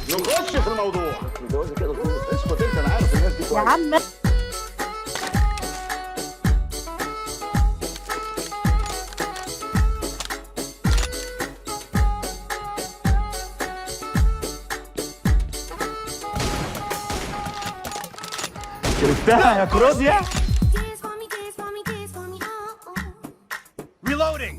نخش في الموضوع. الجواز كده اسكت انت، انا عارف الناس دي كويس. يا عم شربتها يا كروزيا. Reloading.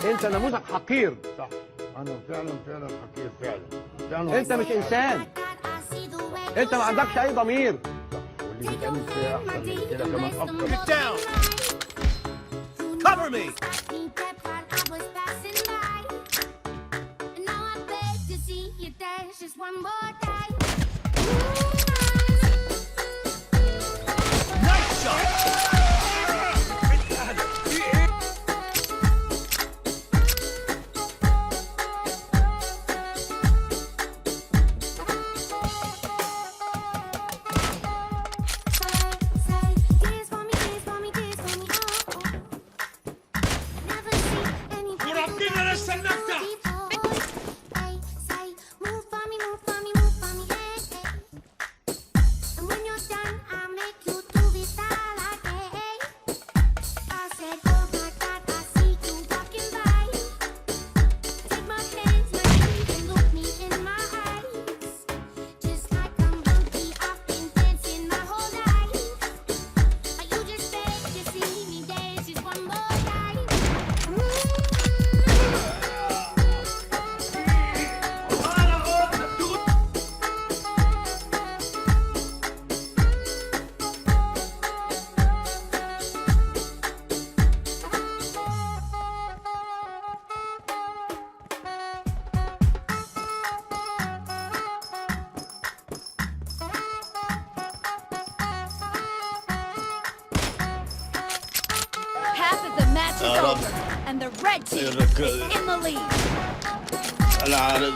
انت نموذج حقير. صح، انا فعلا حقير فعلا. انت مش انسان، انت ما عندكش اي ضمير. واللي بيتعمل فيها احسن من كده كمان اكتر. Get down. Cover me. Nice shot. And the red team is in the lead. لا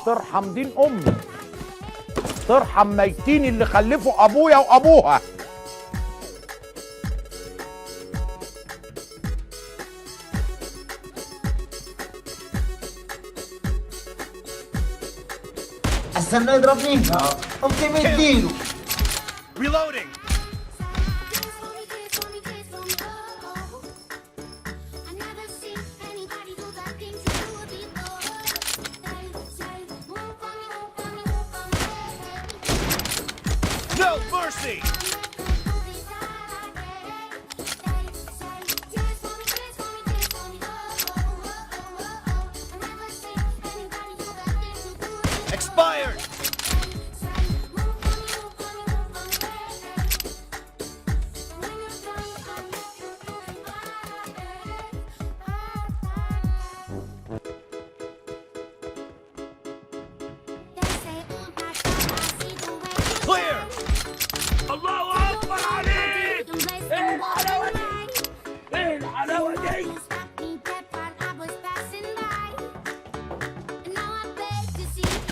ترحم دين امي، ترحم ميتين اللي خلفوا ابويا وابوها. استنى يضربني قمت مديله. Reloading. No mercy. Expired. Clear. الله أكبر عليك. إيه الحلاوة دي؟ إيه الحلاوة دي؟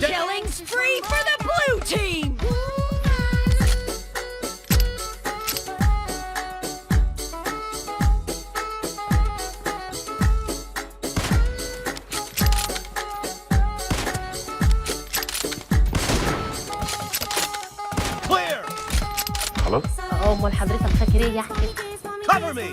Killing spree for the blue team! Clear. خلاص امال حضرتك فاكر ايه يا احمد؟ Cover me.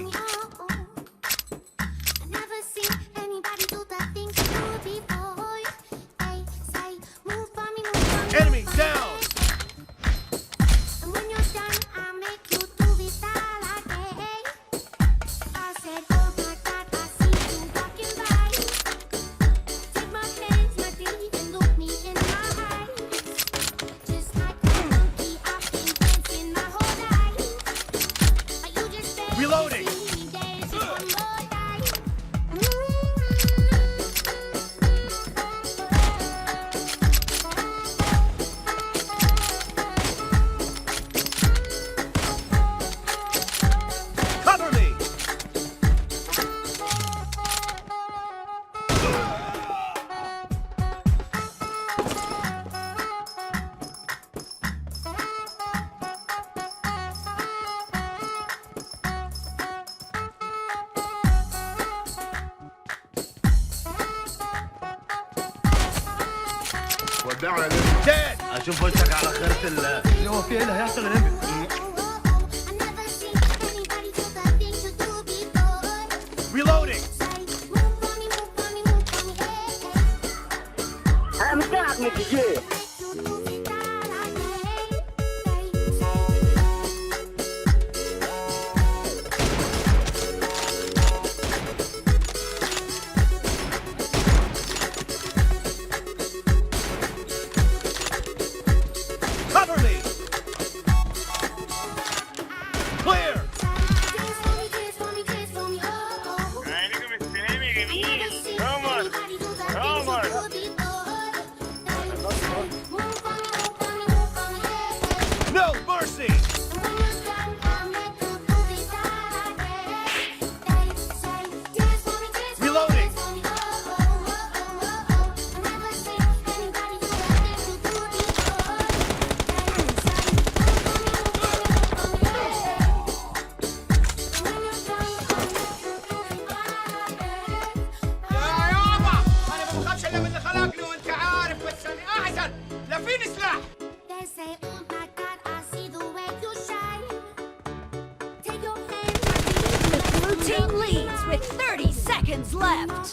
Enemy down. Reloading. Cover me. ودعنا Dead. اشوف وشك على خيرة الله. هو في ايه اللي هيحصل يا نبي؟ Reloading. Cover me. Clear. No mercy. Reloading. يا يابا انا ما بخافش الا من اللي خلقني وانت عارف، بس انا احسن لا فيني سلاح. The blue team leads with 30 seconds left.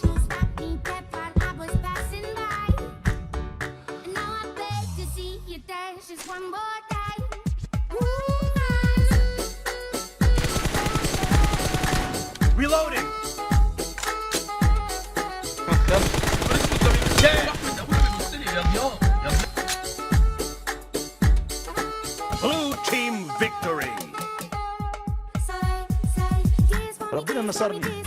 Reloading. Dead. Blue team victory. ربنا نصرني.